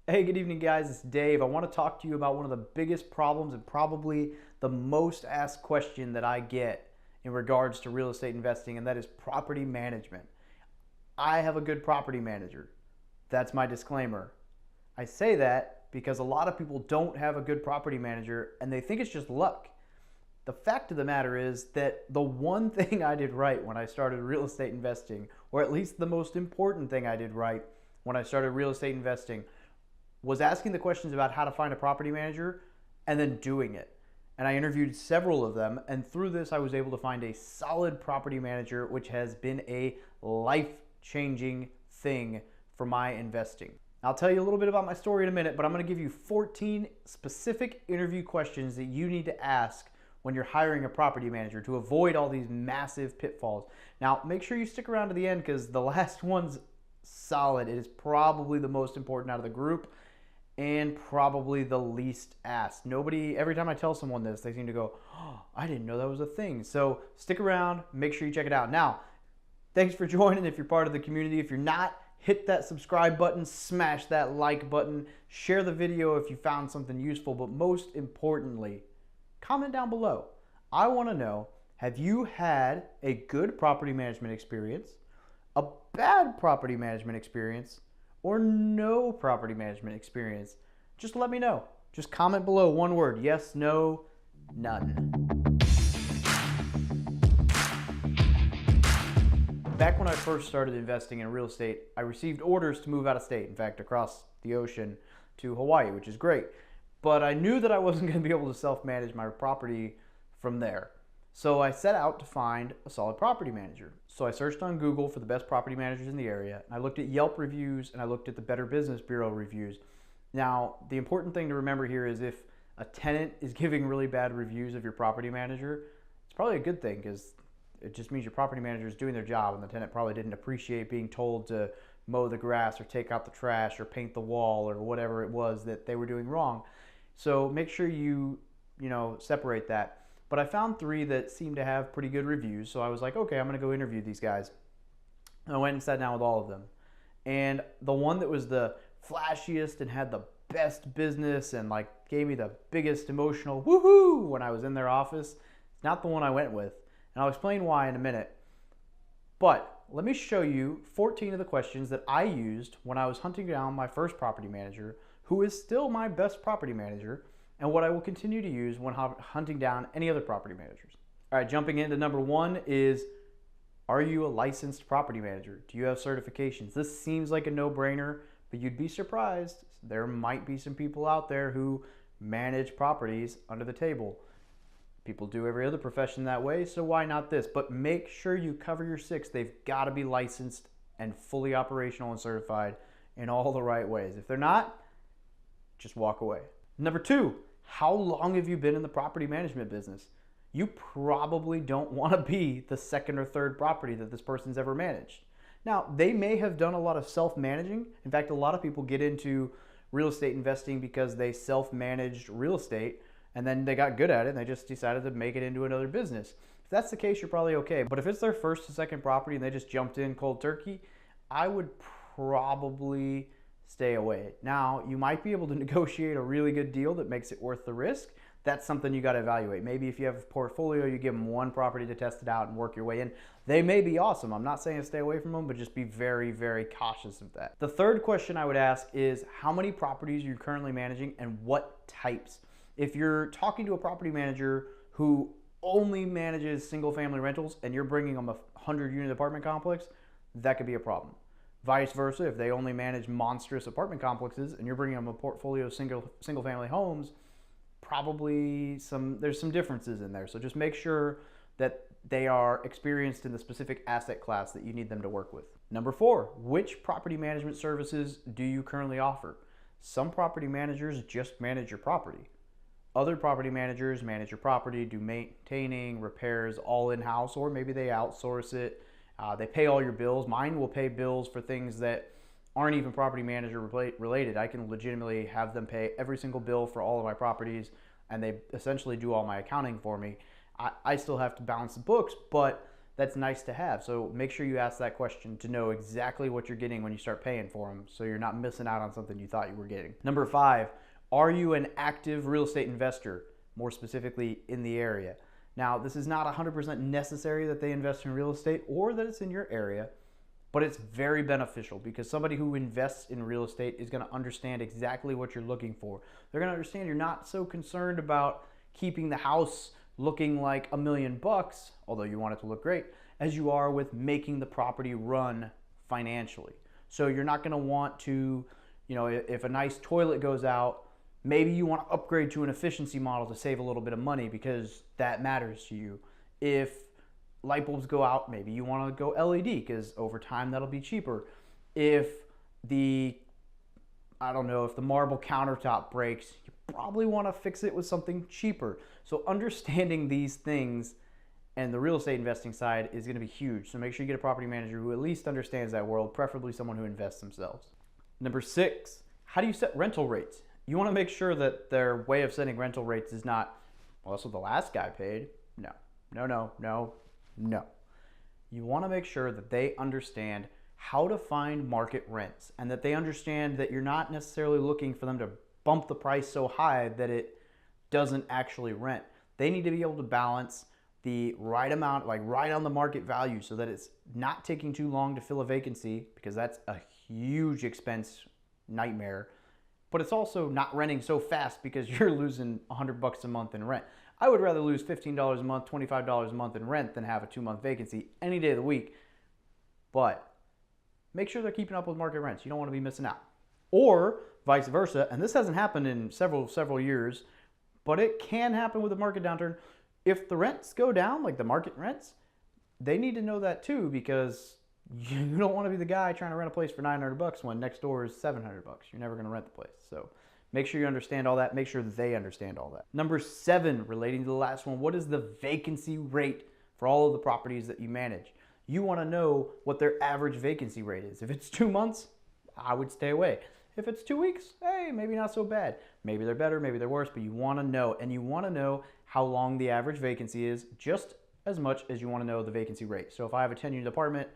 Hey, good evening, guys. It's Dave. I want to talk to you about one of the biggest problems and probably the most asked question that I get in regards to real estate investing, and that is property management. I have a good property manager. That's my disclaimer. I say that because a lot of people don't have a good property manager and they think it's just luck. The fact of the matter is that the one thing I did right when I started real estate investing, or at least the most important thing I did right when I started real estate investing, was asking the questions about how to find a property manager and then doing it. And I interviewed several of them, and through this I was able to find a solid property manager, which has been a life-changing thing for my investing. I'll tell you a little bit about my story in a minute, but I'm going to give you 14 specific interview questions that you need to ask when you're hiring a property manager to avoid all these massive pitfalls. Now, make sure you stick around to the end because the last one's solid. It is probably the most important out of the group and probably the least asked. Every time I tell someone this, they seem to go, "Oh, I didn't know that was a thing." So stick around, make sure you check it out. Now, thanks for joining if you're part of the community. If you're not, hit that subscribe button, smash that like button, share the video if you found something useful, but most importantly, comment down below. I want to know, have you had a good property management experience, a bad property management experience, or no property management experience? Just let me know. Just comment below, one word: yes, no, none. Back when I first started investing in real estate, I received orders to move out of state, in fact, across the ocean to Hawaii, which is great. But I knew that I wasn't going to be able to self-manage my property from there. So I set out to find a solid property manager. So I searched on Google for the best property managers in the area. I looked at Yelp reviews and I looked at the Better Business Bureau reviews. Now, the important thing to remember here is if a tenant is giving really bad reviews of your property manager, it's probably a good thing because it just means your property manager is doing their job and the tenant probably didn't appreciate being told to mow the grass or take out the trash or paint the wall or whatever it was that they were doing wrong. So make sure you separate that. But I found 3 that seemed to have pretty good reviews. So I was like, okay, I'm going to go interview these guys. And I went and sat down with all of them. And the one that was the flashiest and had the best business and gave me the biggest emotional woohoo when I was in their office, not the one I went with. And I'll explain why in a minute. But let me show you 14 of the questions that I used when I was hunting down my first property manager, who is still my best property manager, and what I will continue to use when hunting down any other property managers. All right, jumping into number 1 is, are you a licensed property manager? Do you have certifications? This seems like a no-brainer, but you'd be surprised. There might be some people out there who manage properties under the table. People do every other profession that way, so why not this? But make sure you cover your 6. They've got to be licensed and fully operational and certified in all the right ways. If they're not, just walk away. Number 2, how long have you been in the property management business? You probably don't want to be the second or third property that this person's ever managed. Now, they may have done a lot of self-managing. In fact, a lot of people get into real estate investing because they self-managed real estate and then they got good at it and they just decided to make it into another business. If that's the case, you're probably okay. But if it's their first or second property and they just jumped in cold turkey, I would probably stay away. Now, you might be able to negotiate a really good deal that makes it worth the risk. That's something you got to evaluate. Maybe if you have a portfolio, you give them one property to test it out and work your way in. They may be awesome. I'm not saying to stay away from them, but just be very, very cautious of that. The third question I would ask is, how many properties are you currently managing and what types? If you're talking to a property manager who only manages single-family rentals and you're bringing them a 100-unit apartment complex, that could be a problem. Vice versa, if they only manage monstrous apartment complexes and you're bringing them a portfolio of single-family homes, probably there's some differences in there. So just make sure that they are experienced in the specific asset class that you need them to work with. Number 4, which property management services do you currently offer? Some property managers just manage your property. Other property managers manage your property, do maintaining, repairs all in-house, or maybe they outsource it. They pay all your bills. Mine will pay bills for things that aren't even property manager related. I can legitimately have them pay every single bill for all of my properties, and they essentially do all my accounting for me. I still have to balance the books, but that's nice to have. So make sure you ask that question to know exactly what you're getting when you start paying for them, so you're not missing out on something you thought you were getting. Number 5, are you an active real estate investor, more specifically in the area? Now, this is not 100% necessary that they invest in real estate or that it's in your area, but it's very beneficial because somebody who invests in real estate is going to understand exactly what you're looking for. They're going to understand you're not so concerned about keeping the house looking like $1 million, although you want it to look great, as you are with making the property run financially. So you're not going to want to, if a nice toilet goes out, maybe you want to upgrade to an efficiency model to save a little bit of money because that matters to you. If light bulbs go out, maybe you want to go LED because over time that'll be cheaper. If the marble countertop breaks, you probably want to fix it with something cheaper. So understanding these things and the real estate investing side is going to be huge. So make sure you get a property manager who at least understands that world, preferably someone who invests themselves. Number 6, how do you set rental rates? You want to make sure that their way of setting rental rates is not, well, that's what the last guy paid. No. You want to make sure that they understand how to find market rents and that they understand that you're not necessarily looking for them to bump the price so high that it doesn't actually rent. They need to be able to balance the right amount, like right on the market value, so that it's not taking too long to fill a vacancy, because that's a huge expense nightmare, but it's also not renting so fast because you're losing $100 a month in rent. I would rather lose $15 a month, $25 a month in rent than have a 2-month vacancy any day of the week. But make sure they're keeping up with market rents. You don't want to be missing out. Or vice versa, and this hasn't happened in several years, but it can happen with a market downturn. If the rents go down, like the market rents, they need to know that too, because you don't want to be the guy trying to rent a place for $900 when next door is $700. You're never going to rent the place. So make sure you understand all that. Make sure that they understand all that. Number 7, relating to the last one, what is the vacancy rate for all of the properties that you manage? You want to know what their average vacancy rate is. If it's 2 months, I would stay away. If it's 2 weeks, hey, maybe not so bad. Maybe they're better, maybe they're worse, but you want to know, and you want to know how long the average vacancy is just as much as you want to know the vacancy rate. So if I have a 10-unit apartment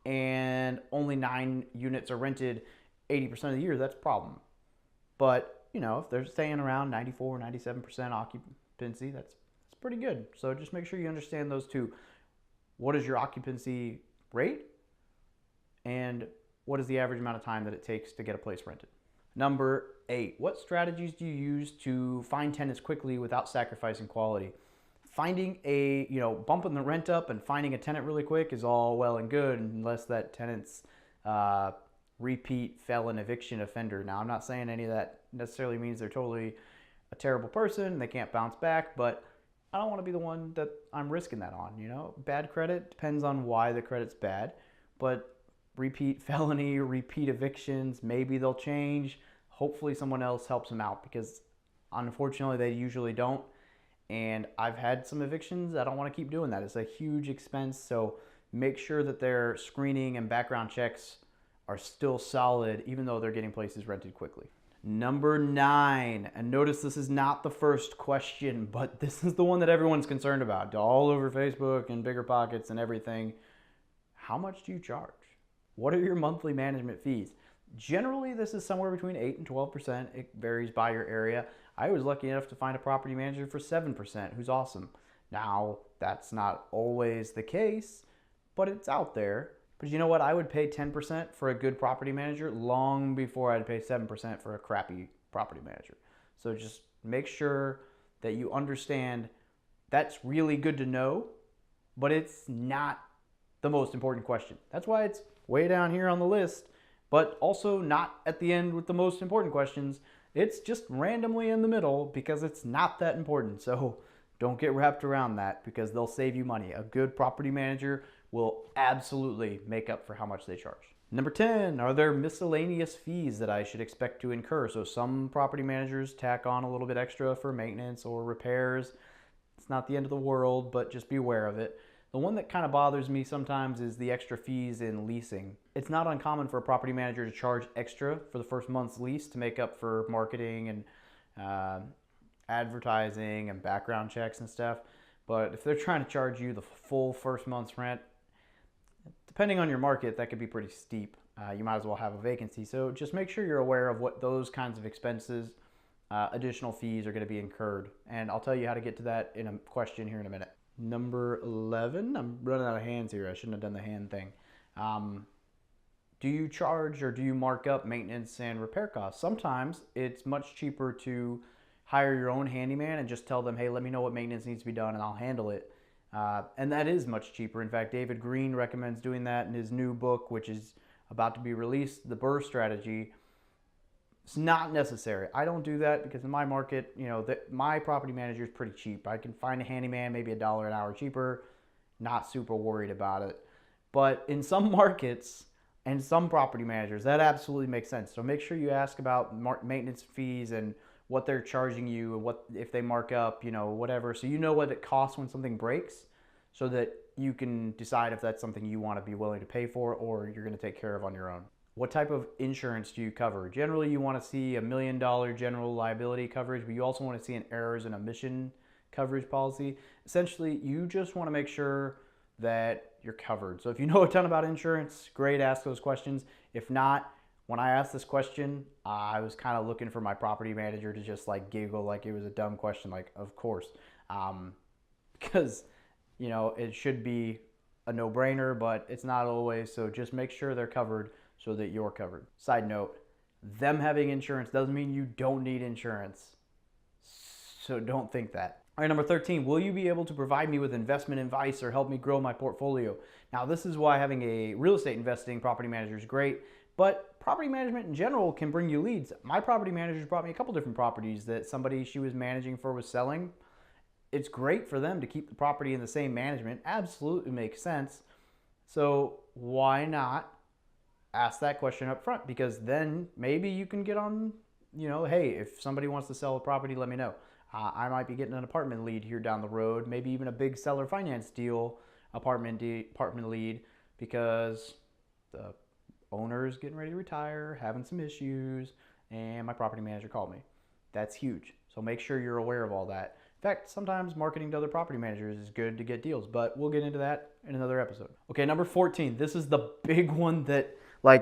and only 9 units are rented 80% of the year, that's a problem. But, if they're staying around 94, 97% occupancy, that's pretty good. So just make sure you understand those two. What is your occupancy rate? And what is the average amount of time that it takes to get a place rented? Number 8, what strategies do you use to find tenants quickly without sacrificing quality? Finding bumping the rent up and finding a tenant really quick is all well and good unless that tenant's repeat felon eviction offender. Now, I'm not saying any of that necessarily means they're totally a terrible person, they can't bounce back, but I don't want to be the one that I'm risking that on. Bad credit depends on why the credit's bad, but repeat felony, repeat evictions, maybe they'll change. Hopefully someone else helps them out, because unfortunately they usually don't. And I've had some evictions. I don't want to keep doing that. It's a huge expense. So make sure that their screening and background checks are still solid, even though they're getting places rented quickly. Number 9, and notice this is not the first question, but this is the one that everyone's concerned about, all over Facebook and Bigger Pockets and everything. How much do you charge? What are your monthly management fees? Generally, this is somewhere between 8 and 12%. It varies by your area. I was lucky enough to find a property manager for 7%, who's awesome. Now, that's not always the case, but it's out there. But you know what? I would pay 10% for a good property manager long before I'd pay 7% for a crappy property manager. So just make sure that you understand that's really good to know, but it's not the most important question. That's why it's way down here on the list, but also not at the end with the most important questions. It's just randomly in the middle because it's not that important. So don't get wrapped around that, because they'll save you money. A good property manager will absolutely make up for how much they charge. Number 10, are there miscellaneous fees that I should expect to incur? So some property managers tack on a little bit extra for maintenance or repairs. It's not the end of the world, but just be aware of it. The one that kind of bothers me sometimes is the extra fees in leasing. It's not uncommon for a property manager to charge extra for the first month's lease to make up for marketing and advertising and background checks and stuff. But if they're trying to charge you the full first month's rent, depending on your market, that could be pretty steep. You might as well have a vacancy. So just make sure you're aware of what those kinds of expenses, additional fees are going to be incurred. And I'll tell you how to get to that in a question here in a minute. Number 11, I'm running out of hands here. I shouldn't have done the hand thing. Do you charge or do you mark up maintenance and repair costs? Sometimes it's much cheaper to hire your own handyman and just tell them, hey, let me know what maintenance needs to be done and I'll handle it. And that is much cheaper. In fact, David Green recommends doing that in his new book, which is about to be released, The Burr Strategy. It's not necessary. I don't do that because in my market, my property manager is pretty cheap. I can find a handyman maybe $1 an hour cheaper. Not super worried about it. But in some markets and some property managers, that absolutely makes sense. So make sure you ask about maintenance fees and what they're charging you and what if they mark up, whatever. So you know what it costs when something breaks so that you can decide if that's something you want to be willing to pay for or you're going to take care of on your own. What type of insurance do you cover? Generally, you want to see $1 million general liability coverage, but you also want to see an errors and omission coverage policy. Essentially, you just want to make sure that you're covered. So if you know a ton about insurance, great, ask those questions. If not, when I asked this question, I was kind of looking for my property manager to just like giggle like it was a dumb question, like, of course. Because, it should be a no-brainer, but it's not always. So just make sure they're covered so that you're covered. Side note, them having insurance doesn't mean you don't need insurance. So don't think that. All right, number 13, will you be able to provide me with investment advice or help me grow my portfolio? Now, this is why having a real estate investing property manager is great, but property management in general can bring you leads. My property manager's brought me a couple different properties that somebody she was managing for was selling. It's great for them to keep the property in the same management. Absolutely makes sense. So why not ask that question up front? Because then maybe you can get on, hey, if somebody wants to sell a property, let me know. I might be getting an apartment lead here down the road, maybe even a big seller finance deal, apartment lead, because the owner is getting ready to retire, having some issues, and my property manager called me. That's huge. So make sure you're aware of all that. In fact, sometimes marketing to other property managers is good to get deals, but we'll get into that in another episode. Okay, number 14. This is the big one that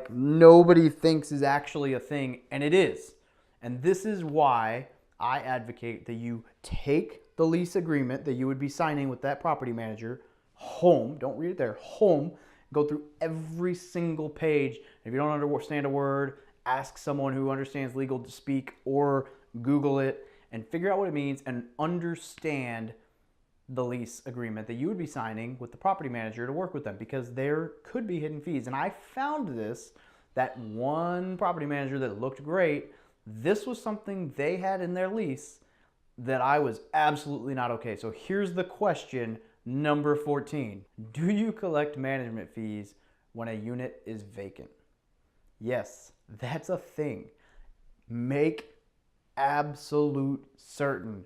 nobody thinks is actually a thing, and it is. And this is why I advocate that you take the lease agreement that you would be signing with that property manager home. Don't read it there. Home. Go through every single page. If you don't understand a word, ask someone who understands legal to speak or Google it and figure out what it means and understand the lease agreement that you would be signing with the property manager to work with them, because there could be hidden fees. And I found that one property manager that looked great, this was something they had in their lease that I was absolutely not okay. So here's the question, number 14. Do you collect management fees when a unit is vacant? Yes, that's a thing. Make absolute certain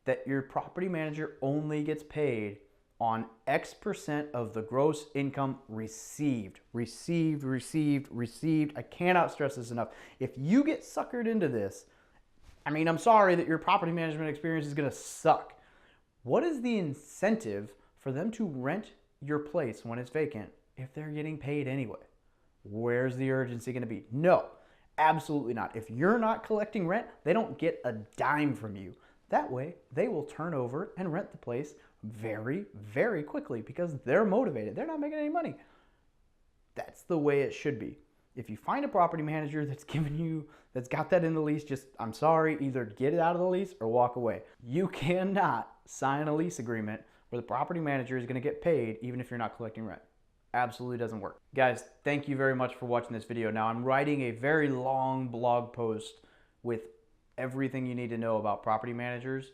that your property manager only gets paid on X% of the gross income received. Received. I cannot stress this enough. If you get suckered into this, I'm sorry that your property management experience is going to suck. What is the incentive for them to rent your place when it's vacant if they're getting paid anyway? Where's the urgency going to be? No, absolutely not. If you're not collecting rent, they don't get a dime from you. That way, they will turn over and rent the place very, very quickly because they're motivated. They're not making any money. That's the way it should be. If you find a property manager that's got that in the lease, I'm sorry, either get it out of the lease or walk away. You cannot sign a lease agreement where the property manager is going to get paid even if you're not collecting rent. Absolutely doesn't work. Guys, thank you very much for watching this video. Now, I'm writing a very long blog post with everything you need to know about property managers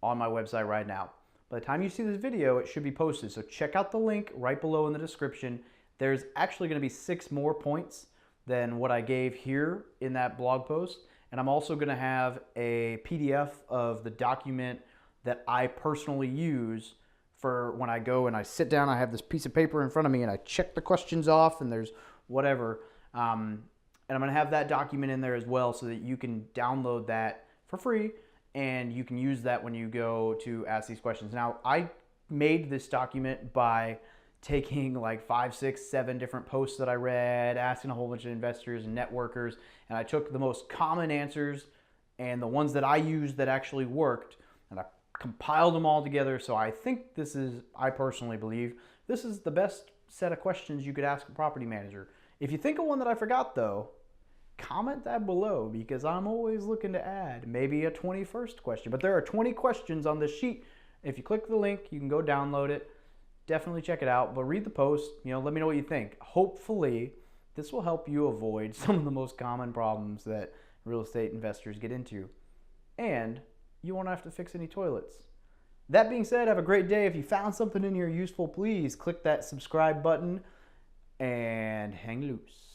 on my website right now. By the time you see this video, it should be posted. So check out the link right below in the description. There's actually going to be 6 more points than what I gave here in that blog post. And I'm also going to have a PDF of the document that I personally use for when I go and I sit down. I have this piece of paper in front of me and I check the questions off and there's whatever. And I'm going to have that document in there as well so that you can download that for free and you can use that when you go to ask these questions. Now, I made this document by taking like 5, 6, 7 different posts that I read, asking a whole bunch of investors and networkers, and I took the most common answers and the ones that I used that actually worked, and I compiled them all together. So I think I personally believe, this is the best set of questions you could ask a property manager. If you think of one that I forgot though, comment that below, because I'm always looking to add maybe a 21st question. But there are 20 questions on this sheet. If you click the link, you can go download it. Definitely check it out, but read the post, let me know what you think. Hopefully, this will help you avoid some of the most common problems that real estate investors get into. And you won't have to fix any toilets. That being said, have a great day. If you found something in here useful, please click that subscribe button and hang loose.